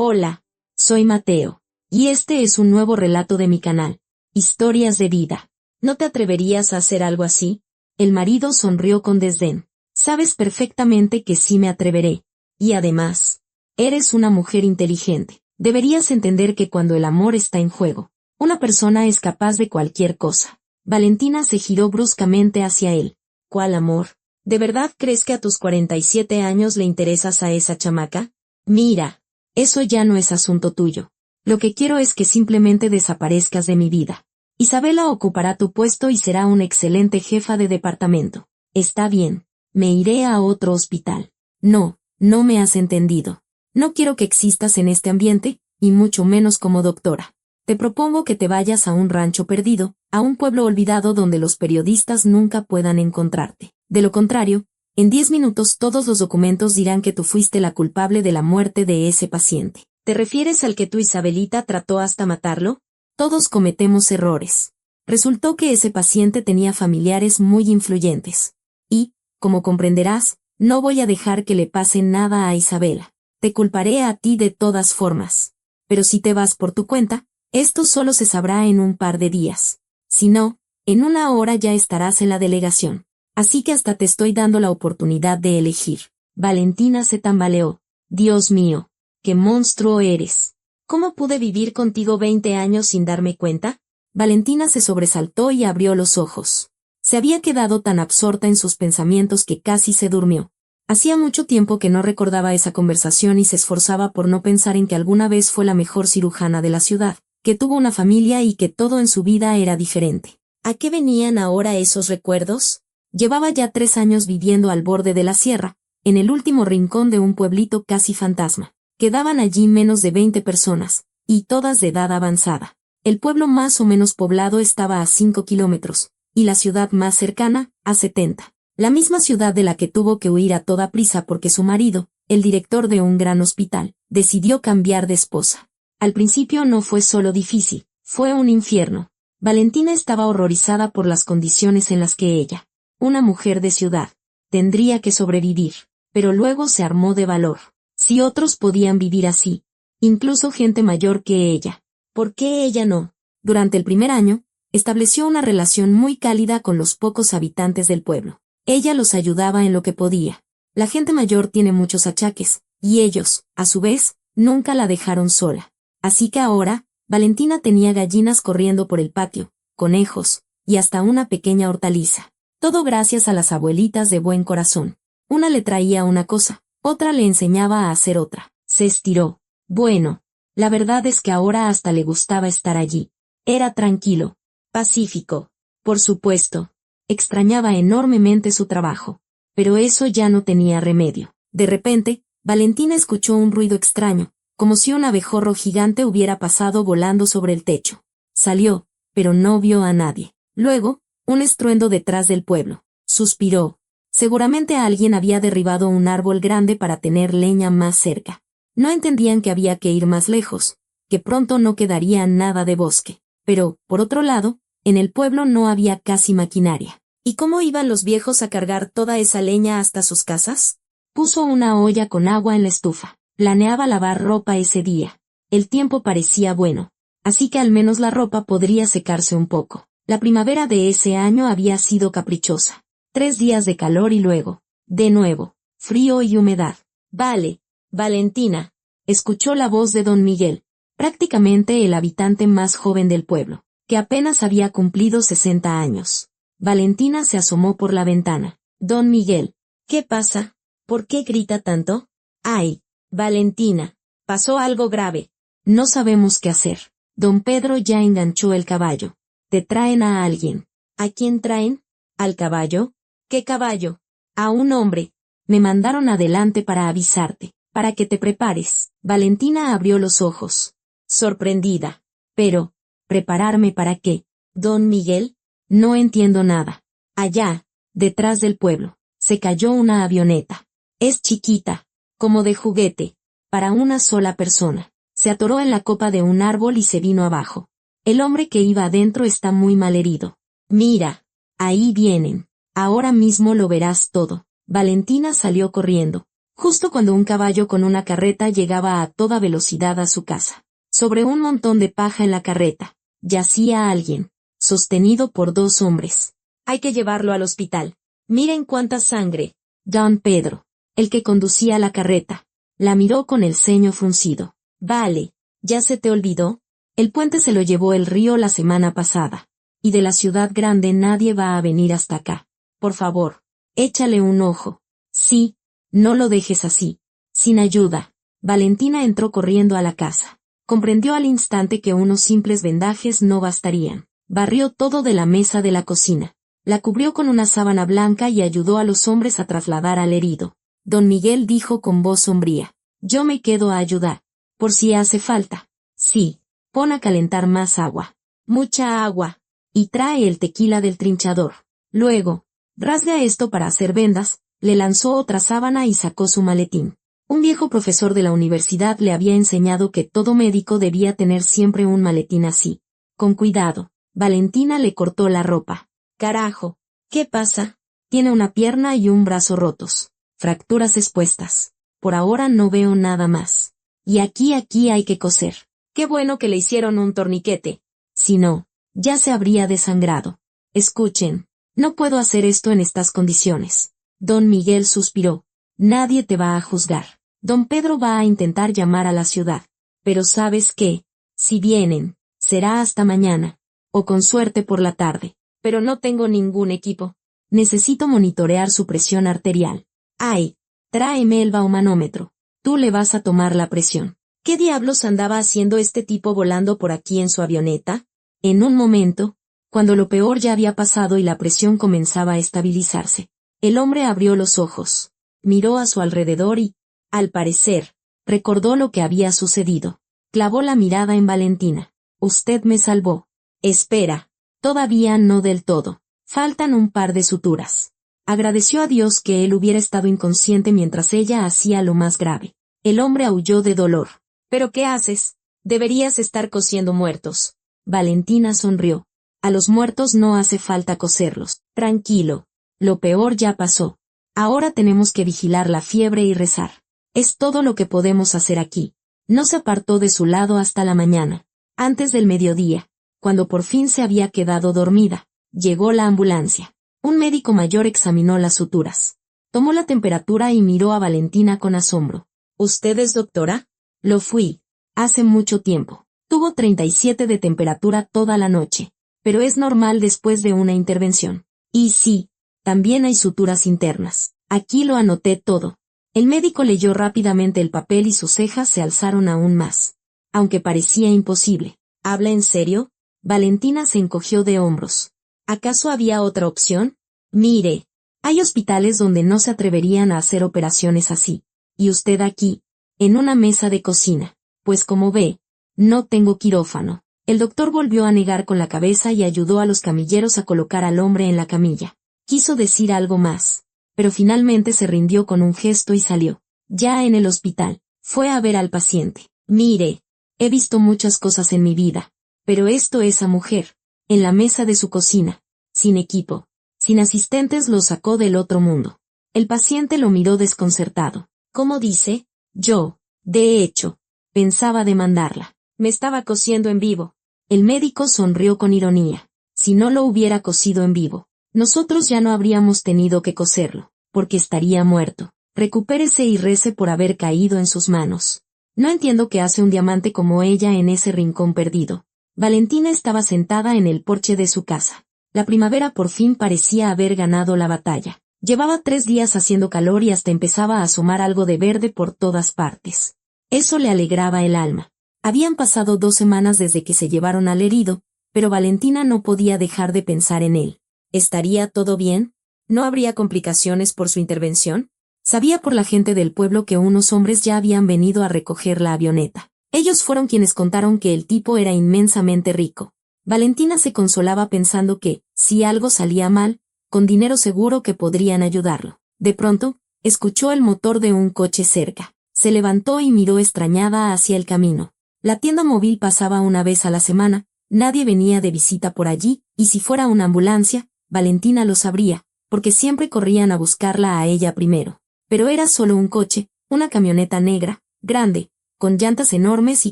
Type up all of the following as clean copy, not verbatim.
Hola, soy Mateo. Y este es un nuevo relato de mi canal, Historias de Vida. ¿No te atreverías a hacer algo así? El marido sonrió con desdén. Sabes perfectamente que sí me atreveré. Y además, eres una mujer inteligente. Deberías entender que cuando el amor está en juego, una persona es capaz de cualquier cosa. Valentina se giró bruscamente hacia él. ¿Cuál amor? ¿De verdad crees que a tus 47 años le interesas a esa chamaca? Mira, eso ya no es asunto tuyo. Lo que quiero es que simplemente desaparezcas de mi vida. Isabela ocupará tu puesto y será una excelente jefa de departamento. Está bien, me iré a otro hospital. No, no me has entendido. No quiero que existas en este ambiente, y mucho menos como doctora. Te propongo que te vayas a un rancho perdido, a un pueblo olvidado donde los periodistas nunca puedan encontrarte. De lo contrario, en 10 minutos todos los documentos dirán que tú fuiste la culpable de la muerte de ese paciente. ¿Te refieres al que tu Isabelita trató hasta matarlo? Todos cometemos errores. Resultó que ese paciente tenía familiares muy influyentes. Y, como comprenderás, no voy a dejar que le pase nada a Isabela. Te culparé a ti de todas formas. Pero si te vas por tu cuenta, esto solo se sabrá en un par de días. Si no, en una hora ya estarás en la delegación. Así que hasta te estoy dando la oportunidad de elegir. Valentina se tambaleó. Dios mío, qué monstruo eres. ¿Cómo pude vivir contigo 20 años sin darme cuenta? Valentina se sobresaltó y abrió los ojos. Se había quedado tan absorta en sus pensamientos que casi se durmió. Hacía mucho tiempo que no recordaba esa conversación y se esforzaba por no pensar en que alguna vez fue la mejor cirujana de la ciudad, que tuvo una familia y que todo en su vida era diferente. ¿A qué venían ahora esos recuerdos? Llevaba ya 3 años viviendo al borde de la sierra, en el último rincón de un pueblito casi fantasma. Quedaban allí menos de 20 personas, y todas de edad avanzada. El pueblo más o menos poblado estaba a 5 kilómetros, y la ciudad más cercana, a 70. La misma ciudad de la que tuvo que huir a toda prisa porque su marido, el director de un gran hospital, decidió cambiar de esposa. Al principio no fue solo difícil, fue un infierno. Valentina estaba horrorizada por las condiciones en las que ella, una mujer de ciudad, tendría que sobrevivir, pero luego se armó de valor. Si otros podían vivir así, incluso gente mayor que ella, ¿por qué ella no? Durante el primer año, estableció una relación muy cálida con los pocos habitantes del pueblo. Ella los ayudaba en lo que podía. La gente mayor tiene muchos achaques, y ellos, a su vez, nunca la dejaron sola. Así que ahora, Valentina tenía gallinas corriendo por el patio, conejos, y hasta una pequeña hortaliza. Todo gracias a las abuelitas de buen corazón. Una le traía una cosa, otra le enseñaba a hacer otra. Se estiró. Bueno, la verdad es que ahora hasta le gustaba estar allí. Era tranquilo, pacífico. Por supuesto, extrañaba enormemente su trabajo. Pero eso ya no tenía remedio. De repente, Valentina escuchó un ruido extraño, como si un abejorro gigante hubiera pasado volando sobre el techo. Salió, pero no vio a nadie. Luego, un estruendo detrás del pueblo. Suspiró. Seguramente alguien había derribado un árbol grande para tener leña más cerca. No entendían que había que ir más lejos, que pronto no quedaría nada de bosque. Pero, por otro lado, en el pueblo no había casi maquinaria. ¿Y cómo iban los viejos a cargar toda esa leña hasta sus casas? Puso una olla con agua en la estufa. Planeaba lavar ropa ese día. El tiempo parecía bueno, así que al menos la ropa podría secarse un poco. La primavera de ese año había sido caprichosa. 3 días de calor y luego, de nuevo, frío y humedad. Vale, Valentina, escuchó la voz de don Miguel, prácticamente el habitante más joven del pueblo, que apenas había cumplido 60 años. Valentina se asomó por la ventana. Don Miguel, ¿qué pasa? ¿Por qué grita tanto? ¡Ay! Valentina, pasó algo grave. No sabemos qué hacer. Don Pedro ya enganchó el caballo. Te traen a alguien. ¿A quién traen? ¿Al caballo? ¿Qué caballo? A un hombre. Me mandaron adelante para avisarte, para que te prepares. Valentina abrió los ojos, sorprendida. Pero, ¿prepararme para qué? Don Miguel, no entiendo nada. Allá, detrás del pueblo, se cayó una avioneta. Es chiquita, como de juguete, para una sola persona. Se atoró en la copa de un árbol y se vino abajo. El hombre que iba adentro está muy mal herido. Mira, ahí vienen. Ahora mismo lo verás todo. Valentina salió corriendo. justo cuando un caballo con una carreta llegaba a toda velocidad a su casa. Sobre un montón de paja en la carreta, yacía alguien, sostenido por 2 hombres. Hay que llevarlo al hospital. Miren cuánta sangre. Don Pedro, el que conducía la carreta, la miró con el ceño fruncido. Vale, ¿ya se te olvidó? El puente se lo llevó el río la semana pasada. Y de la ciudad grande nadie va a venir hasta acá. Por favor, échale un ojo. Sí, no lo dejes así. Sin ayuda. Valentina entró corriendo a la casa. Comprendió al instante que unos simples vendajes no bastarían. Barrió todo de la mesa de la cocina. La cubrió con una sábana blanca y ayudó a los hombres a trasladar al herido. Don Miguel dijo con voz sombría. Yo me quedo a ayudar. Por si hace falta. Sí. Pon a calentar más agua. Mucha agua. Y trae el tequila del trinchador. Luego, rasga esto para hacer vendas, le lanzó otra sábana y sacó su maletín. Un viejo profesor de la universidad le había enseñado que todo médico debía tener siempre un maletín así. Con cuidado. Valentina le cortó la ropa. Carajo. ¿Qué pasa? Tiene una pierna y un brazo rotos. Fracturas expuestas. Por ahora no veo nada más. Y aquí hay que coser. Qué bueno que le hicieron un torniquete. Si no, ya se habría desangrado. Escuchen, no puedo hacer esto en estas condiciones. Don Miguel suspiró. Nadie te va a juzgar. Don Pedro va a intentar llamar a la ciudad. Pero ¿sabes qué? Si vienen, será hasta mañana. O con suerte por la tarde. Pero no tengo ningún equipo. Necesito monitorear su presión arterial. Ay, tráeme el baumanómetro. Tú le vas a tomar la presión. ¿Qué diablos andaba haciendo este tipo volando por aquí en su avioneta? En un momento, cuando lo peor ya había pasado y la presión comenzaba a estabilizarse, el hombre abrió los ojos, miró a su alrededor y, al parecer, recordó lo que había sucedido. Clavó la mirada en Valentina. Usted me salvó. Espera, todavía no del todo. Faltan un par de suturas. Agradeció a Dios que él hubiera estado inconsciente mientras ella hacía lo más grave. El hombre aulló de dolor. ¿Pero qué haces? Deberías estar cosiendo muertos. Valentina sonrió. A los muertos no hace falta coserlos. Tranquilo. Lo peor ya pasó. Ahora tenemos que vigilar la fiebre y rezar. Es todo lo que podemos hacer aquí. No se apartó de su lado hasta la mañana. Antes del mediodía, cuando por fin se había quedado dormida, llegó la ambulancia. Un médico mayor examinó las suturas. Tomó la temperatura y miró a Valentina con asombro. ¿Usted es doctora? Lo fui. Hace mucho tiempo. Tuvo 37 de temperatura toda la noche. Pero es normal después de una intervención. Y sí, también hay suturas internas. Aquí lo anoté todo. El médico leyó rápidamente el papel y sus cejas se alzaron aún más. Aunque parecía imposible. ¿Habla en serio? Valentina se encogió de hombros. ¿Acaso había otra opción? Mire, hay hospitales donde no se atreverían a hacer operaciones así. Y usted aquí, en una mesa de cocina. Pues como ve, no tengo quirófano. El doctor volvió a negar con la cabeza y ayudó a los camilleros a colocar al hombre en la camilla. Quiso decir algo más, pero finalmente se rindió con un gesto y salió. Ya en el hospital, fue a ver al paciente. Mire, he visto muchas cosas en mi vida, pero esto esa mujer, en la mesa de su cocina, sin equipo, sin asistentes, lo sacó del otro mundo. El paciente lo miró desconcertado. ¿Cómo dice? Yo, de hecho, pensaba demandarla. Me estaba cosiendo en vivo. El médico sonrió con ironía. Si no lo hubiera cosido en vivo, nosotros ya no habríamos tenido que coserlo, porque estaría muerto. Recupérese y rece por haber caído en sus manos. No entiendo qué hace un diamante como ella en ese rincón perdido. Valentina estaba sentada en el porche de su casa. La primavera por fin parecía haber ganado la batalla. Llevaba 3 días haciendo calor y hasta empezaba a asomar algo de verde por todas partes. Eso le alegraba el alma. Habían pasado 2 semanas desde que se llevaron al herido, pero Valentina no podía dejar de pensar en él. ¿Estaría todo bien? ¿No habría complicaciones por su intervención? Sabía por la gente del pueblo que unos hombres ya habían venido a recoger la avioneta. Ellos fueron quienes contaron que el tipo era inmensamente rico. Valentina se consolaba pensando que, si algo salía mal, con dinero seguro que podrían ayudarlo. De pronto, escuchó el motor de un coche cerca. Se levantó y miró extrañada hacia el camino. La tienda móvil pasaba una vez a la semana, nadie venía de visita por allí, y si fuera una ambulancia, Valentina lo sabría, porque siempre corrían a buscarla a ella primero. Pero era solo un coche, Una camioneta negra, grande, con llantas enormes y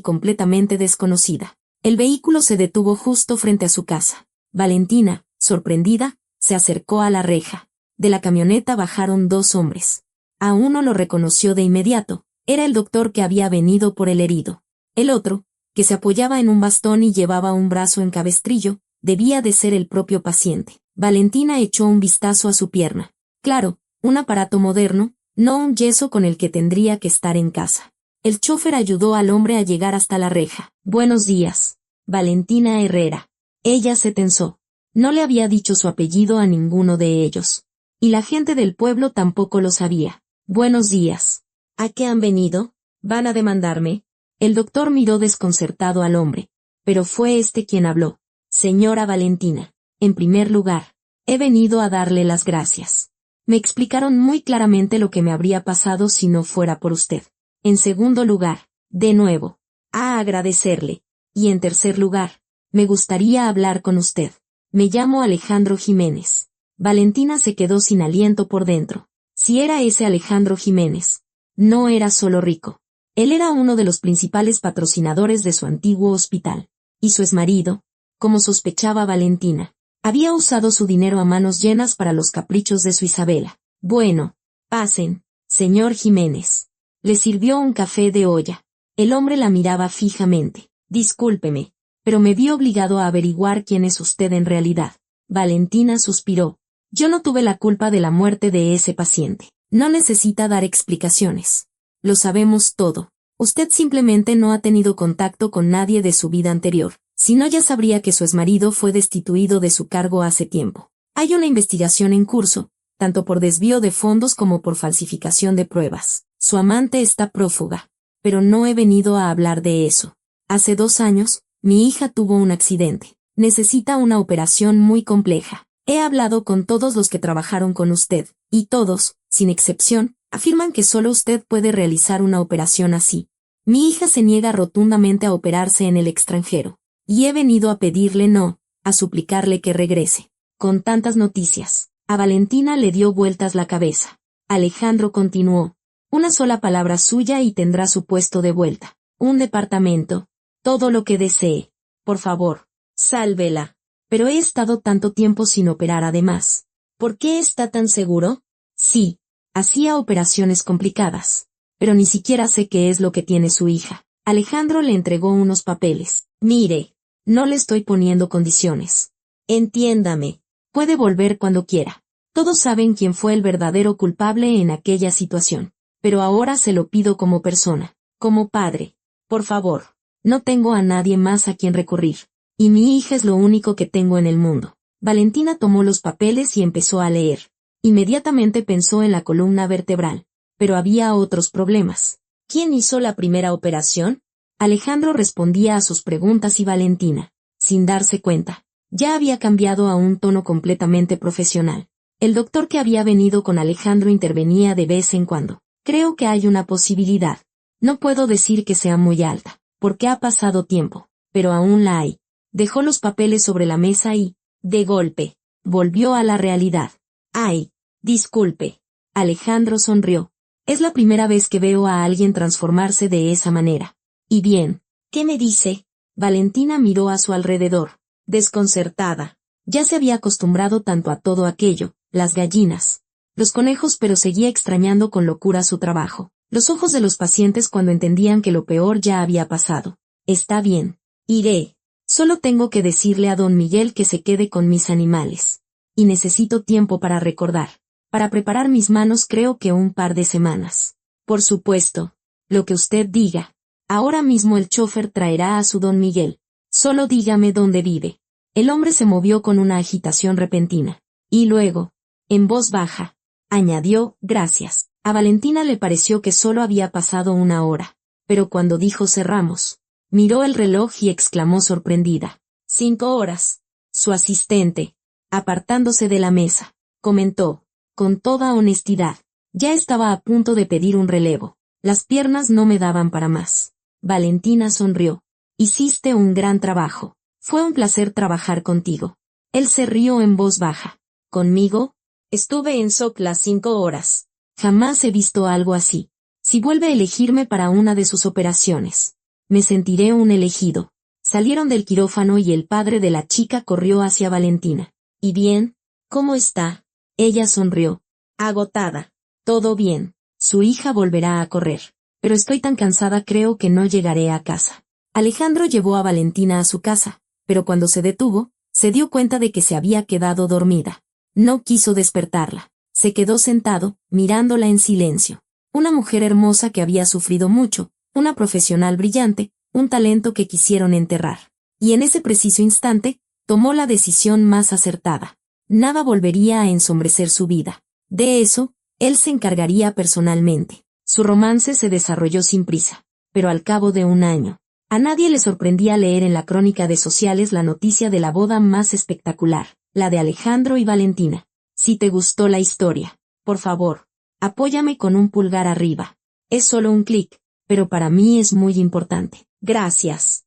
completamente desconocida. El vehículo se detuvo justo frente a su casa. Valentina, sorprendida, se acercó a la reja. De la camioneta bajaron dos hombres. A uno lo reconoció de inmediato. Era el doctor que había venido por el herido. El otro, que se apoyaba en un bastón y llevaba un brazo en cabestrillo, debía de ser el propio paciente. Valentina echó un vistazo a su pierna. Claro, un aparato moderno, no un yeso con el que tendría que estar en casa. El chofer ayudó al hombre a llegar hasta la reja. Buenos días, Valentina Herrera. Ella se tensó. No le había dicho su apellido a ninguno de ellos. Y la gente del pueblo tampoco lo sabía. Buenos días. ¿A qué han venido? ¿Van a demandarme? El doctor miró desconcertado al hombre. Pero fue este quien habló. Señora Valentina, en primer lugar, he venido a darle las gracias. Me explicaron muy claramente lo que me habría pasado si no fuera por usted. En segundo lugar, de nuevo, a agradecerle. Y en tercer lugar, me gustaría hablar con usted. Me llamo Alejandro Jiménez. Valentina se quedó sin aliento por dentro. Si era ese Alejandro Jiménez, no era solo rico. Él era uno de los principales patrocinadores de su antiguo hospital. Y su exmarido, como sospechaba Valentina, había usado su dinero a manos llenas para los caprichos de su Isabela. Bueno, pasen, señor Jiménez. Le sirvió un café de olla. El hombre la miraba fijamente. Discúlpeme, pero me vi obligado a averiguar quién es usted en realidad. Valentina suspiró. Yo no tuve la culpa de la muerte de ese paciente. No necesita dar explicaciones. Lo sabemos todo. Usted simplemente no ha tenido contacto con nadie de su vida anterior. Si no, ya sabría que su exmarido fue destituido de su cargo hace tiempo. Hay una investigación en curso, tanto por desvío de fondos como por falsificación de pruebas. Su amante está prófuga. Pero no he venido a hablar de eso. Hace 2 años, mi hija tuvo un accidente. Necesita una operación muy compleja. He hablado con todos los que trabajaron con usted, y todos, sin excepción, afirman que solo usted puede realizar una operación así. Mi hija se niega rotundamente a operarse en el extranjero. Y he venido a pedirle no, a suplicarle que regrese. Con tantas noticias, a Valentina le dio vueltas la cabeza. Alejandro continuó. Una sola palabra suya y tendrá su puesto de vuelta. Un departamento. Todo lo que desee. Por favor, sálvela. Pero he estado tanto tiempo sin operar además. ¿Por qué está tan seguro? Sí, hacía operaciones complicadas. Pero ni siquiera sé qué es lo que tiene su hija. Alejandro le entregó unos papeles. Mire, no le estoy poniendo condiciones. Entiéndame. Puede volver cuando quiera. Todos saben quién fue el verdadero culpable en aquella situación. Pero ahora se lo pido como persona, como padre. Por favor, no tengo a nadie más a quien recurrir. Y mi hija es lo único que tengo en el mundo. Valentina tomó los papeles y empezó a leer. Inmediatamente pensó en la columna vertebral. Pero había otros problemas. ¿Quién hizo la primera operación? Alejandro respondía a sus preguntas y Valentina, sin darse cuenta, ya había cambiado a un tono completamente profesional. El doctor que había venido con Alejandro intervenía de vez en cuando. Creo que hay una posibilidad. No puedo decir que sea muy alta, porque ha pasado tiempo, pero aún la hay. Dejó los papeles sobre la mesa y, de golpe, volvió a la realidad. ¡Ay! Disculpe. Alejandro sonrió. Es la primera vez que veo a alguien transformarse de esa manera. Y bien, ¿qué me dice? Valentina miró a su alrededor, desconcertada. Ya se había acostumbrado tanto a todo aquello, las gallinas, los conejos, pero seguía extrañando con locura su trabajo. Los ojos de los pacientes cuando entendían que lo peor ya había pasado. Está bien. Iré. Solo tengo que decirle a don Miguel que se quede con mis animales. Y necesito tiempo para recordar. Para preparar mis manos creo que un par de semanas. Por supuesto. Lo que usted diga. Ahora mismo el chofer traerá a su don Miguel. Solo dígame dónde vive. El hombre se movió con una agitación repentina. Y luego, en voz baja, añadió, gracias. A Valentina le pareció que solo había pasado 1 hora. Pero cuando dijo cerramos, miró el reloj y exclamó sorprendida. 5 horas. Su asistente, apartándose de la mesa, comentó, con toda honestidad, ya estaba a punto de pedir un relevo. Las piernas no me daban para más. Valentina sonrió. Hiciste un gran trabajo. Fue un placer trabajar contigo. Él se rió en voz baja. ¿Conmigo? Estuve en SOC las 5 horas. Jamás he visto algo así. Si vuelve a elegirme para una de sus operaciones, me sentiré un elegido. Salieron del quirófano y el padre de la chica corrió hacia Valentina. ¿Y bien? ¿Cómo está? Ella sonrió. Agotada. Todo bien. Su hija volverá a correr. Pero estoy tan cansada, creo que no llegaré a casa. Alejandro llevó a Valentina a su casa, pero cuando se detuvo, se dio cuenta de que se había quedado dormida. No quiso despertarla. Se quedó sentado, mirándola en silencio. Una mujer hermosa que había sufrido mucho, una profesional brillante, un talento que quisieron enterrar. Y en ese preciso instante, tomó la decisión más acertada. Nada volvería a ensombrecer su vida. De eso, él se encargaría personalmente. Su romance se desarrolló sin prisa, pero al cabo de un año. A nadie le sorprendía leer en la crónica de sociales la noticia de la boda más espectacular, la de Alejandro y Valentina. Si te gustó la historia, por favor, apóyame con un pulgar arriba. Es solo un clic, pero para mí es muy importante. Gracias.